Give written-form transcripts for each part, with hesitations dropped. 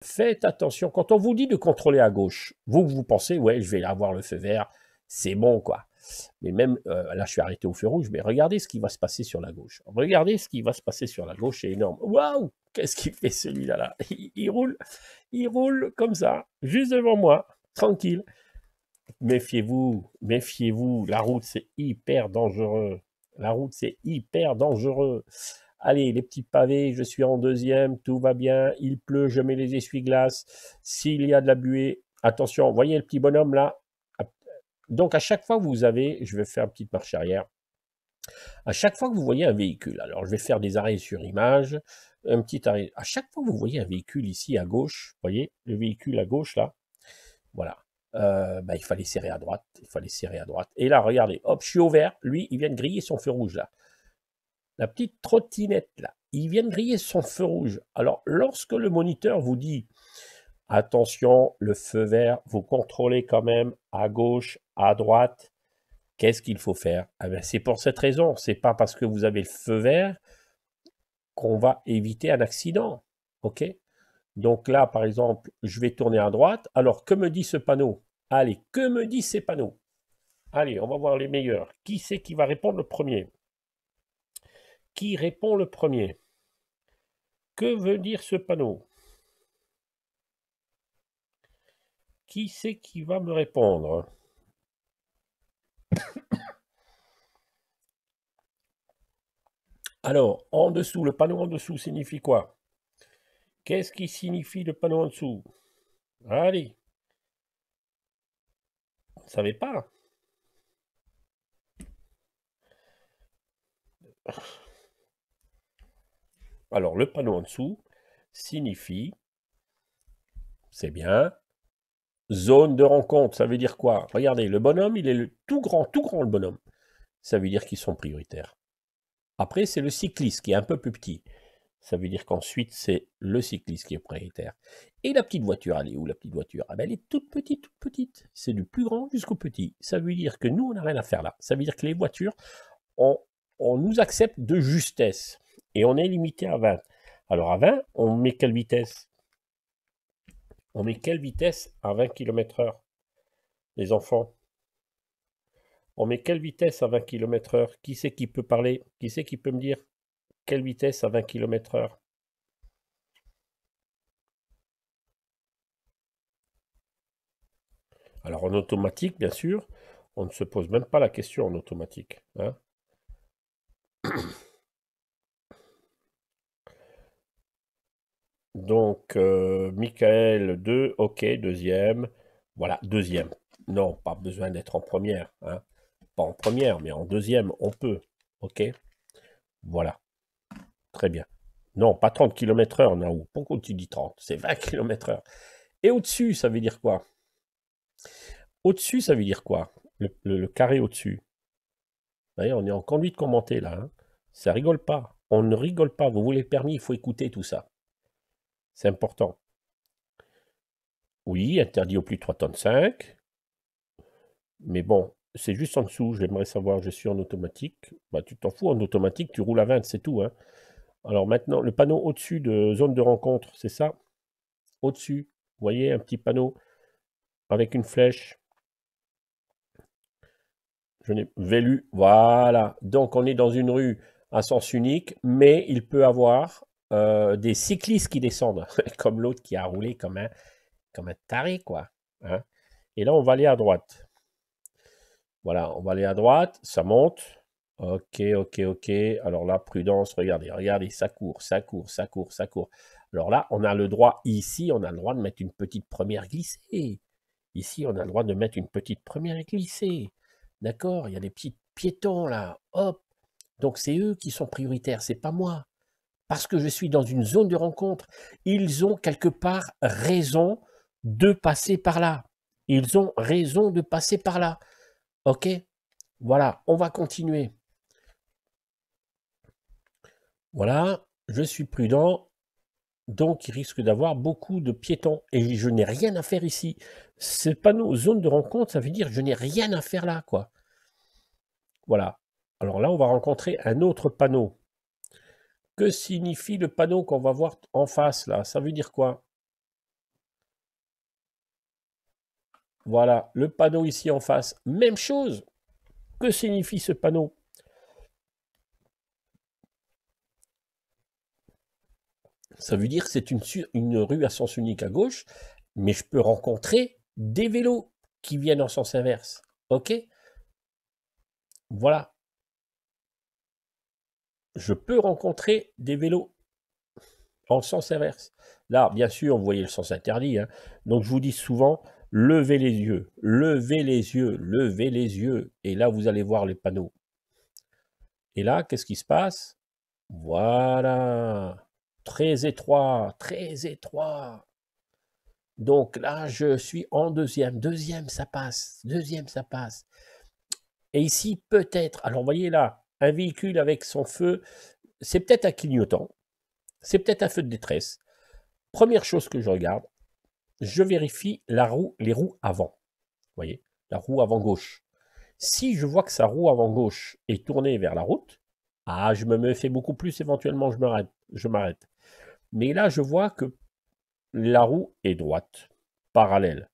faites attention. Quand on vous dit de contrôler à gauche, vous pensez, ouais, je vais avoir le feu vert, c'est bon, quoi. Mais même, là, je suis arrêté au feu rouge, mais regardez ce qui va se passer sur la gauche. Regardez ce qui va se passer sur la gauche, c'est énorme. Waouh! Qu'est-ce qu'il fait celui-là là? Il roule comme ça, juste devant moi, tranquille. Méfiez-vous, méfiez-vous. La route, c'est hyper dangereux. La route, c'est hyper dangereux. Allez, les petits pavés, je suis en deuxième, tout va bien. Il pleut, je mets les essuie-glaces. S'il y a de la buée, attention, voyez le petit bonhomme là? Donc, à chaque fois que vous avez, je vais faire une petite marche arrière. À chaque fois que vous voyez un véhicule, alors je vais faire des arrêts sur image, un petit arrêt. À chaque fois que vous voyez un véhicule ici à gauche, voyez, le véhicule à gauche là, voilà. Il fallait serrer à droite, il fallait serrer à droite. Et là, regardez, hop, je suis au vert, lui, il vient de griller son feu rouge là. La petite trottinette là, il vient de griller son feu rouge. Alors, lorsque le moniteur vous dit, attention, le feu vert, vous contrôlez quand même à gauche, à droite, qu'est-ce qu'il faut faire? C'est pour cette raison, c'est pas parce que vous avez le feu vert qu'on va éviter un accident, ok? Donc là, par exemple, je vais tourner à droite. Alors, que me dit ce panneau? Allez, que me dit ces panneaux? Allez, on va voir les meilleurs. Qui c'est qui va répondre le premier? Qui répond le premier? Que veut dire ce panneau? Qui c'est qui va me répondre? Alors, en dessous, le panneau en dessous signifie quoi? Qu'est-ce qui signifie le panneau en dessous? Allez, vous ne savez pas? Alors, le panneau en dessous signifie, c'est bien, zone de rencontre. Ça veut dire quoi? Regardez, le bonhomme, il est tout grand le bonhomme. Ça veut dire qu'ils sont prioritaires. Après, c'est le cycliste qui est un peu plus petit. Ça veut dire qu'ensuite, c'est le cycliste qui est prioritaire. Et la petite voiture, elle est où la petite voiture? Ah ben, elle est toute petite, toute petite. C'est du plus grand jusqu'au petit. Ça veut dire que nous, on n'a rien à faire là. Ça veut dire que les voitures, on nous accepte de justesse. Et on est limité à 20. Alors à 20, on met quelle vitesse? On met quelle vitesse à 20 km/h, les enfants? On met quelle vitesse à 20 km/h? Qui c'est qui peut parler? Qui c'est qui peut me dire quelle vitesse à 20 km/h? Alors en automatique, bien sûr, on ne se pose même pas la question en automatique, hein. Donc, Michael 2, ok, deuxième. Voilà, deuxième. Non, pas besoin d'être en première, hein. Pas en première, mais en deuxième, on peut. Ok, voilà, très bien. Non, pas 30 km/h, Naou. Pourquoi tu dis 30? C'est 20 km/h. Et au-dessus, ça veut dire quoi? Au-dessus, ça veut dire quoi? Le carré au-dessus. Vous voyez, on est en conduite commentée là, hein. Ça rigole pas. On ne rigole pas. Vous voulez le permis, il faut écouter tout ça. C'est important. Oui, interdit au plus de 3,5 tonnes. Mais bon, c'est juste en dessous. J'aimerais savoir, je suis en automatique. Bah, tu t'en fous, en automatique, tu roules à 20, c'est tout, hein. Alors maintenant, le panneau au-dessus de zone de rencontre, c'est ça? Au-dessus, vous voyez, un petit panneau avec une flèche. Je n'ai Vélu, voilà. Donc on est dans une rue à sens unique, mais il peut avoir des cyclistes qui descendent, comme l'autre qui a roulé comme un taré, quoi, hein. Et là, on va aller à droite. Voilà, on va aller à droite, ça monte. Ok, ok, ok. Alors là, prudence, regardez, regardez, ça court, ça court, ça court, ça court. Alors là, on a le droit, ici, on a le droit de mettre une petite première glissée. Ici, on a le droit de mettre une petite première glissée. D'accord? Il y a des petits piétons là. Hop. Donc c'est eux qui sont prioritaires, c'est pas moi. Parce que je suis dans une zone de rencontre. Ils ont quelque part raison de passer par là. Ils ont raison de passer par là. Ok? Voilà, on va continuer. Voilà, je suis prudent. Donc, il risque d'avoir beaucoup de piétons. Et je n'ai rien à faire ici. Ce panneau zone de rencontre, ça veut dire que je n'ai rien à faire là, quoi. Voilà. Alors là, on va rencontrer un autre panneau. Que signifie le panneau qu'on va voir en face, là? Ça veut dire quoi? Voilà, le panneau ici en face, même chose. Que signifie ce panneau? Ça veut dire que c'est une rue à sens unique à gauche, mais je peux rencontrer des vélos qui viennent en sens inverse. OK? Voilà. Je peux rencontrer des vélos en sens inverse. Là, bien sûr, vous voyez le sens interdit, hein. Donc, je vous dis souvent, levez les yeux, levez les yeux, levez les yeux. Et là, vous allez voir les panneaux. Et là, qu'est-ce qui se passe? Voilà. Très étroit, très étroit. Donc là, je suis en deuxième. Deuxième, ça passe. Deuxième, ça passe. Et ici, peut-être, alors, vous voyez là, un véhicule avec son feu, c'est peut-être un clignotant, c'est peut-être un feu de détresse. Première chose que je regarde, je vérifie les roues avant. Vous voyez, la roue avant gauche. Si je vois que sa roue avant gauche est tournée vers la route, ah, je me méfie beaucoup plus, éventuellement, je m'arrête. Mais là, je vois que la roue est droite, parallèle.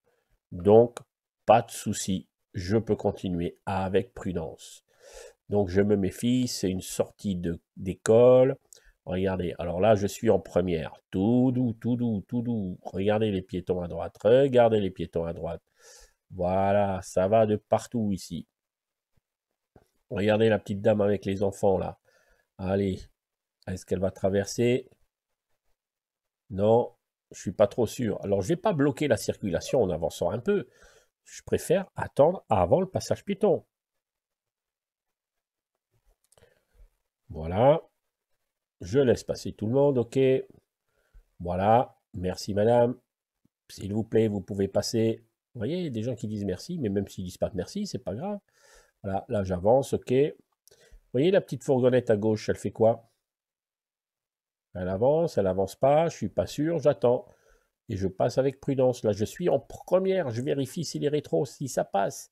Donc, pas de souci, je peux continuer avec prudence. Donc, je me méfie, c'est une sortie d'école. Regardez, alors là, je suis en première. Tout doux, tout doux, tout doux. Regardez les piétons à droite, regardez les piétons à droite. Voilà, ça va de partout ici. Regardez la petite dame avec les enfants là. Allez, est-ce qu'elle va traverser? Non, je suis pas trop sûr. Alors, je vais pas bloquer la circulation en avançant un peu. Je préfère attendre avant le passage piéton. Voilà. Je laisse passer tout le monde, ok. Voilà. Merci madame. S'il vous plaît, vous pouvez passer. Vous voyez, il y a des gens qui disent merci, mais même s'ils disent pas merci, c'est pas grave. Voilà, là j'avance, ok. Vous voyez la petite fourgonnette à gauche, elle fait quoi? Elle avance pas, je suis pas sûr, j'attends. Et je passe avec prudence. Là, je suis en première, je vérifie si les rétros, si ça passe.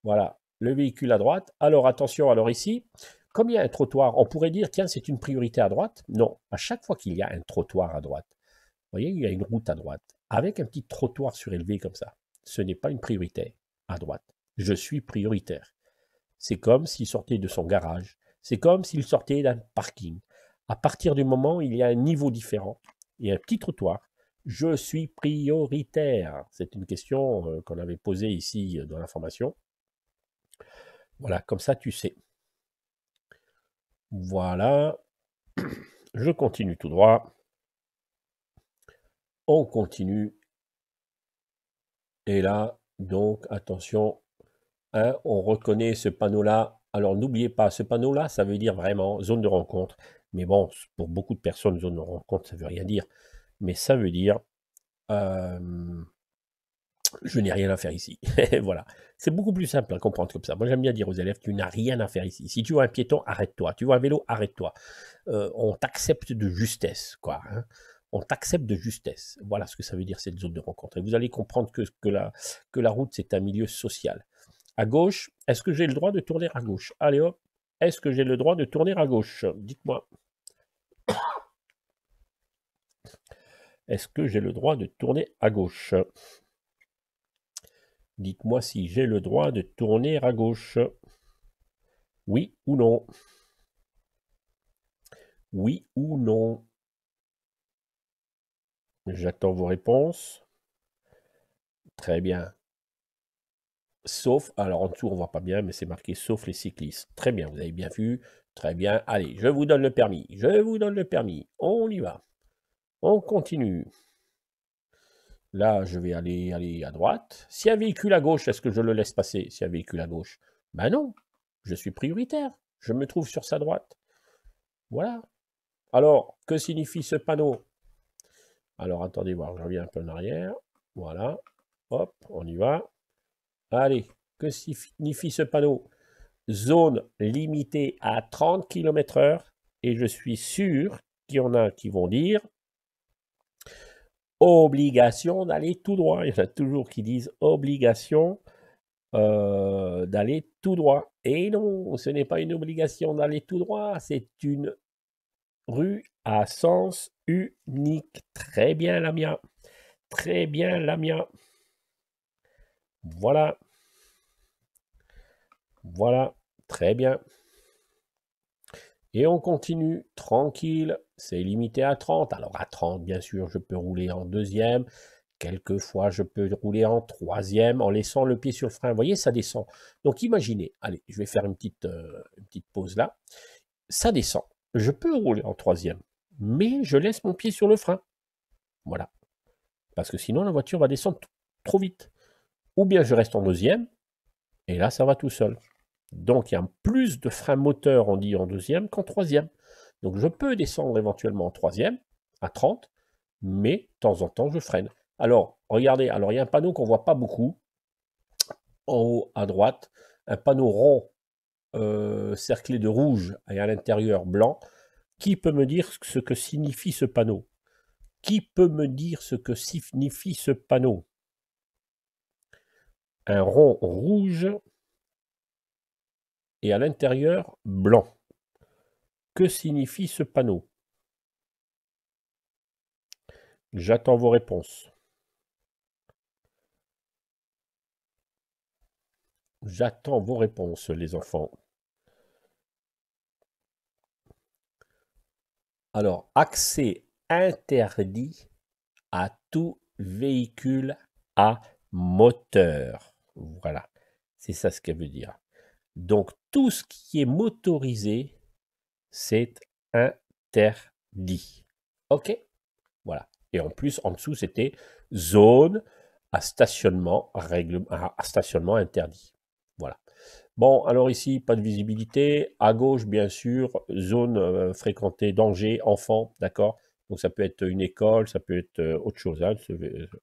Voilà, le véhicule à droite. Alors attention, alors ici, comme il y a un trottoir, on pourrait dire, tiens, c'est une priorité à droite. Non, à chaque fois qu'il y a un trottoir à droite, vous voyez, il y a une route à droite, avec un petit trottoir surélevé comme ça. Ce n'est pas une priorité à droite. Je suis prioritaire. C'est comme s'il sortait de son garage. C'est comme s'il sortait d'un parking. À partir du moment où il y a un niveau différent et un petit trottoir, je suis prioritaire. C'est une question qu'on avait posée ici dans la formation. Voilà, comme ça tu sais. Voilà, je continue tout droit. On continue. Et là, donc, attention, hein, on reconnaît ce panneau-là. Alors, n'oubliez pas, ce panneau-là, ça veut dire vraiment zone de rencontre. Mais bon, pour beaucoup de personnes, zone de rencontre, ça ne veut rien dire. Mais ça veut dire, je n'ai rien à faire ici. Voilà. C'est beaucoup plus simple à comprendre comme ça. Moi, j'aime bien dire aux élèves, tu n'as rien à faire ici. Si tu vois un piéton, arrête-toi. Tu vois un vélo, arrête-toi. On t'accepte de justesse, quoi. Hein. On t'accepte de justesse. Voilà ce que ça veut dire, cette zone de rencontre. Et vous allez comprendre que la route, c'est un milieu social. À gauche, est-ce que j'ai le droit de tourner à gauche? Allez hop, est-ce que j'ai le droit de tourner à gauche? Dites-moi. Est-ce que j'ai le droit de tourner à gauche? Dites-moi si j'ai le droit de tourner à gauche. Oui ou non? Oui ou non? J'attends vos réponses. Très bien. Sauf, alors en dessous on voit pas bien, mais c'est marqué sauf les cyclistes. Très bien, vous avez bien vu. Très bien. Allez, je vous donne le permis. Je vous donne le permis. On y va. On continue. Là, je vais aller à droite. S'il y a un véhicule à gauche, est-ce que je le laisse passer? S'il y a un véhicule à gauche? Ben non, je suis prioritaire. Je me trouve sur sa droite. Voilà. Alors, que signifie ce panneau? Alors, attendez voir, je reviens un peu en arrière. Voilà. Hop, on y va. Allez, que signifie ce panneau? Zone limitée à 30 km/h. Et je suis sûr qu'il y en a qui vont dire obligation d'aller tout droit. Il y en a toujours qui disent obligation d'aller tout droit. Et non, ce n'est pas une obligation d'aller tout droit, c'est une rue à sens unique. Très bien, Lamia. Très bien, Lamia. Voilà. Voilà. Très bien. Et on continue, tranquille, c'est limité à 30. Alors à 30, bien sûr, je peux rouler en deuxième. Quelquefois, je peux rouler en troisième en laissant le pied sur le frein. Vous voyez, ça descend. Donc imaginez, allez, je vais faire une petite pause là. Ça descend. Je peux rouler en troisième, mais je laisse mon pied sur le frein. Voilà. Parce que sinon, la voiture va descendre trop vite. Ou bien je reste en deuxième, et là, ça va tout seul. Donc, il y a plus de frein moteur, on dit, en deuxième qu'en troisième. Donc, je peux descendre éventuellement en troisième, à 30, mais de temps en temps, je freine. Alors, regardez, alors il y a un panneau qu'on ne voit pas beaucoup, en haut à droite, un panneau rond cerclé de rouge et à l'intérieur blanc. Qui peut me dire ce que signifie ce panneau? Qui peut me dire ce que signifie ce panneau? Un rond rouge et à l'intérieur blanc. Que signifie ce panneau? J'attends vos réponses. J'attends vos réponses, les enfants. Alors, accès interdit à tout véhicule à moteur. Voilà, c'est ça ce qu'elle veut dire. Donc, tout ce qui est motorisé, c'est interdit. OK? Voilà. Et en plus, en dessous, c'était zone à stationnement, stationnement interdit. Voilà. Bon, alors ici, pas de visibilité. À gauche, bien sûr, zone fréquentée, danger, enfant, d'accord? Donc ça peut être une école, ça peut être autre chose. Hein,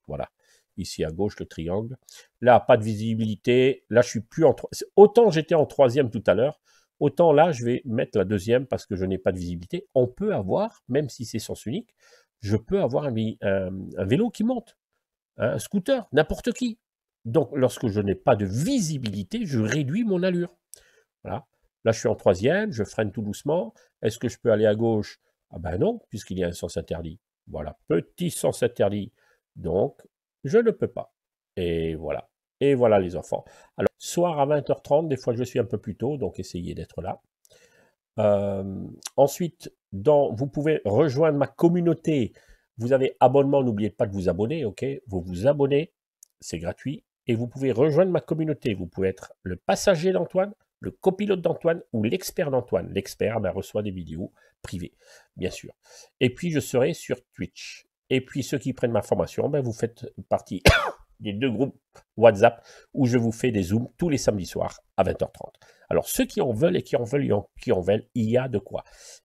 voilà. Ici à gauche, le triangle. Là, pas de visibilité. Là, je suis plus en... Autant j'étais en troisième tout à l'heure, autant là, je vais mettre la deuxième parce que je n'ai pas de visibilité. On peut avoir, même si c'est sens unique, je peux avoir un vélo qui monte, un scooter, n'importe qui. Donc, lorsque je n'ai pas de visibilité, je réduis mon allure. Voilà. Là, je suis en troisième, je freine tout doucement. Est-ce que je peux aller à gauche? Ah ben non, puisqu'il y a un sens interdit. Voilà, petit sens interdit. Donc, je ne peux pas. Et voilà. Et voilà les enfants. Alors, soir à 20h30, des fois je suis un peu plus tôt, donc essayez d'être là. Ensuite, vous pouvez rejoindre ma communauté. Vous avez abonnement, n'oubliez pas de vous abonner, ok? Vous vous abonnez, c'est gratuit. Et vous pouvez rejoindre ma communauté. Vous pouvez être le passager d'Antoine, le copilote d'Antoine ou l'expert d'Antoine. L'expert reçoit des vidéos privées, bien sûr. Et puis, je serai sur Twitch. Et puis, ceux qui prennent ma formation, vous faites partie des 2 groupes WhatsApp où je vous fais des zooms tous les samedis soirs à 20h30. Alors, ceux qui en veulent et qui en veulent, il y a de quoi.